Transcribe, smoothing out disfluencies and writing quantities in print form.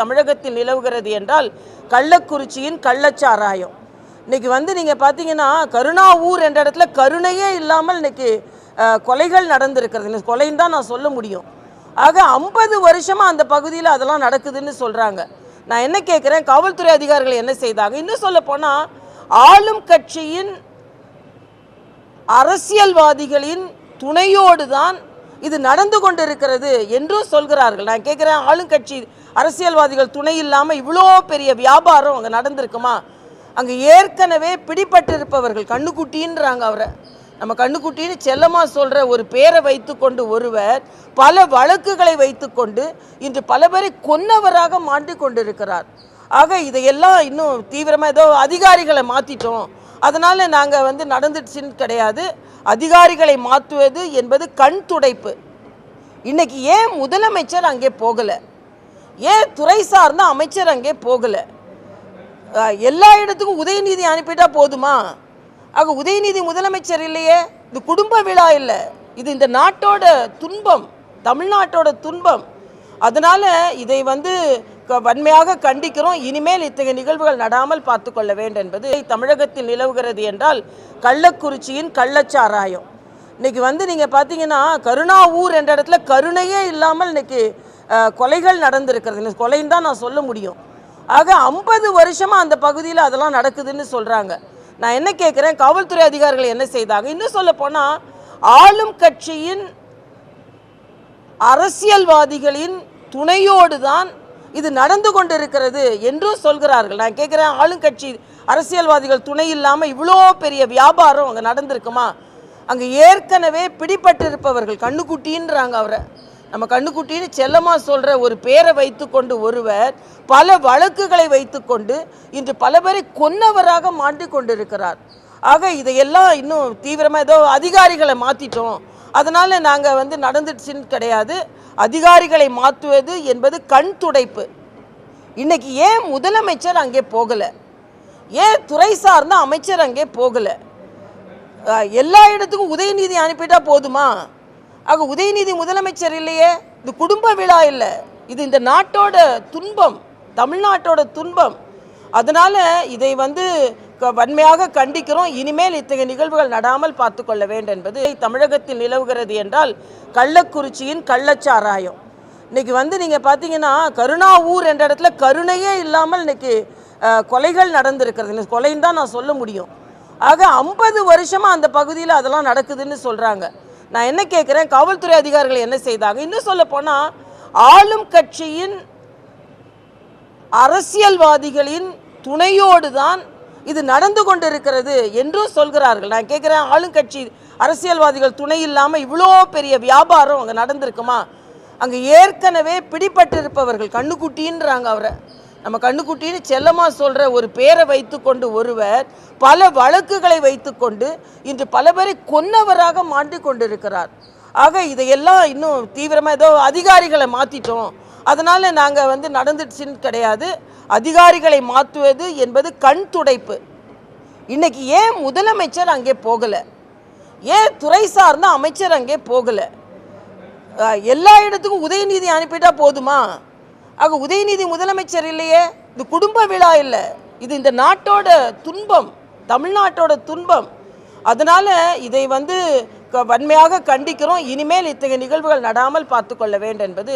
தமிழகத்தில் நிலவுகிறது என்றால் கள்ளக்குறிச்சியின் கள்ளச்சாராயம். இன்னைக்கு நீங்கள் பார்த்தீங்கன்னா கருணாவூர் என்ற இடத்துல கருணையே இல்லாமல் இன்னைக்கு கொலைகள் நடந்திருக்கிறது. கொலைன்னு தான் நான் சொல்ல முடியும். ஆக 50 வருஷமாக அந்த பகுதியில் அதெல்லாம் நடக்குதுன்னு சொல்கிறாங்க. நான் என்ன கேட்குறேன், காவல்துறை அதிகாரிகள் என்ன செய்தாங்க? இன்னும் சொல்ல போனால் ஆளும் கட்சியின் அரசியல்வாதிகளின் துணையோடு தான் இது நடந்து கொண்டிருக்கிறது என்றும் சொல்கிறார்கள். நான் கேட்குறேன், ஆளுங்கட்சி அரசியல்வாதிகள் துணை இல்லாமல் இவ்வளோ பெரிய வியாபாரம் அங்கே நடந்திருக்குமா? அங்கே ஏற்கனவே பிடிபட்டிருப்பவர்கள் கண்ணுக்குட்டின்றாங்க. அவரை நம்ம கண்ணுக்குட்டின்னு செல்லமாக சொல்கிற ஒரு பேரை வைத்து கொண்டு ஒருவர் பல வழக்குகளை வைத்து கொண்டு இன்று பல பேரை கொன்னவராக மாட்டி கொண்டிருக்கிறார். ஆக இதையெல்லாம் இன்னும் தீவிரமாக ஏதோ அதிகாரிகளை மாற்றிட்டோம், அதனால் நாங்கள் நடந்துடுச்சுன்னு கிடையாது. அதிகாரிகளை மாற்றுவது என்பது கண் துடைப்பு. இன்னைக்கு ஏன் முதலமைச்சர் அங்கே போகலை? ஏன் துறை சார்ந்த அமைச்சர் அங்கே போகலை? எல்லா இடத்துக்கும் உதயநிதி அனுப்பிட்டா போதுமா? ஆக உதயநிதி முதலமைச்சர் இல்லையே. இது குடும்ப விழா இல்லை, இது இந்த நாட்டோட துன்பம், தமிழ்நாட்டோட துன்பம். அதனால் இதை வன்மையாக கண்டிக்கிறோம். இனிமேல் இத்தகைய நிகழ்வுகள் நடாமல் பார்த்து கொள்ள வேண்டும் என்பது தமிழகத்தில் நிலவுகிறது என்றால் கள்ளக்குறிச்சியின் கள்ளச்சாராயம். இன்னைக்கு நீங்கள் பார்த்தீங்கன்னா கருணாவூர் என்ற இடத்துல கருணையே இல்லாமல் இன்னைக்கு கொலைகள் நடந்திருக்கிறது. கொலைன்னு தான் நான் சொல்ல முடியும். ஆக 50 வருஷமாக அந்த பகுதியில் அதெல்லாம் நடக்குதுன்னு சொல்கிறாங்க. நான் என்ன கேட்குறேன், காவல்துறை அதிகாரிகள் என்ன செய்தாங்க? இன்னும் சொல்ல போனால் ஆளும் கட்சியின் அரசியல்வாதிகளின் துணையோடு தான் இது நடந்து கொண்டிருக்கிறது என்றும் சொல்கிறார்கள். நான் கேட்குறேன், ஆளுங்கட்சி அரசியல்வாதிகள் துணை இல்லாமல் இவ்வளோ பெரிய வியாபாரம் அங்கே நடந்திருக்குமா? அங்கே ஏற்கனவே பிடிபட்டிருப்பவர்கள் கண்ணுக்குட்டின்றாங்க. அவரை நம்ம கண்ணுக்குட்டின்னு செல்லமாக சொல்கிற ஒரு பேரை வைத்து கொண்டு ஒருவர் பல வழக்குகளை வைத்து கொண்டு இன்று பல பேரை கொன்னவராக மாட்டி கொண்டிருக்கிறார். ஆக இதையெல்லாம் இன்னும் தீவிரமாக ஏதோ அதிகாரிகளை மாற்றிட்டோம், அதனால் நாங்கள் நடந்துடுச்சுன்னு கிடையாது. அதிகாரிகளை மாற்றுவது என்பது கண் துடைப்பு. இன்னைக்கு ஏன் முதலமைச்சர் அங்கே போகலை? ஏன் துறை சார்ந்த அமைச்சர் அங்கே போகலை? எல்லா இடத்துக்கும் உதயநிதி அனுப்பிட்டா போதுமா? ஆக உதயநிதி முதலமைச்சர் இல்லையே. இது குடும்ப விழா இல்லை, இது இந்த நாட்டோட துன்பம், தமிழ்நாட்டோட துன்பம். அதனால் இதை வன்மையாக கண்டிக்கிறோம். இனிமேல் இத்தகைய நிகழ்வுகள் நடாமல் பார்த்து கொள்ள வேண்டும் என்பது தமிழகத்தில் நிலவுகிறது என்றால் கள்ளக்குறிச்சியின் கள்ளச்சாராயம். இன்னைக்கு நீங்கள் பார்த்தீங்கன்னா கருணாவூர் என்ற இடத்துல கருணையே இல்லாமல் இன்னைக்கு கொலைகள் நடந்திருக்கிறது. கொலைன்னு தான் நான் சொல்ல முடியும். ஆக 50 வருஷமாக அந்த பகுதியில் அதெல்லாம் நடக்குதுன்னு சொல்கிறாங்க. நான் என்ன கேட்குறேன், காவல்துறை அதிகாரிகள் என்ன செய்தாங்க? இன்னும் சொல்ல போனால் ஆளும் கட்சியின் அரசியல்வாதிகளின் துணையோடு தான் இது நடந்து கொண்டிருக்கிறது என்றும் சொல்கிறார்கள். நான் கேட்குறேன், ஆளுங்கட்சி அரசியல்வாதிகள் துணை இல்லாமல் இவ்வளோ பெரிய வியாபாரம் அங்கே நடந்திருக்குமா? அங்கே ஏற்கனவே பிடிபட்டிருப்பவர்கள் கண்ணுக்குட்டின்றாங்க. அவரை நம்ம கண்ணுக்குட்டின்னு செல்லமாக சொல்கிற ஒரு பேரை வைத்து கொண்டு ஒருவர் பல வழக்குகளை வைத்து கொண்டு இன்று பல பேரை கொன்னவராக மாட்டி கொண்டிருக்கிறார். ஆக இதையெல்லாம் இன்னும் தீவிரமாக ஏதோ அதிகாரிகளை மாற்றிட்டோம், அதனால் நாங்கள் நடந்துடுச்சுன்னு கிடையாது. அதிகாரிகளை மாற்றுவது என்பது கண் துடைப்பு. இன்னைக்கு ஏன் முதலமைச்சர் அங்கே போகலை? ஏன் துறை சார்ந்த அமைச்சர் அங்கே போகலை? எல்லா இடத்துக்கும் உதயநிதி அனுப்பிட்டா போதுமா? ஆக உதயநிதி முதலமைச்சர் இல்லையே. இது குடும்ப விழா இல்லை, இது இந்த நாட்டோட துன்பம், தமிழ்நாட்டோட துன்பம். அதனால் இதை வன்மையாக கண்டிக்கிறோம். இனிமேல் இத்தகைய நிகழ்வுகள் நடாமல் பார்த்து கொள்ள வேண்டும் என்பது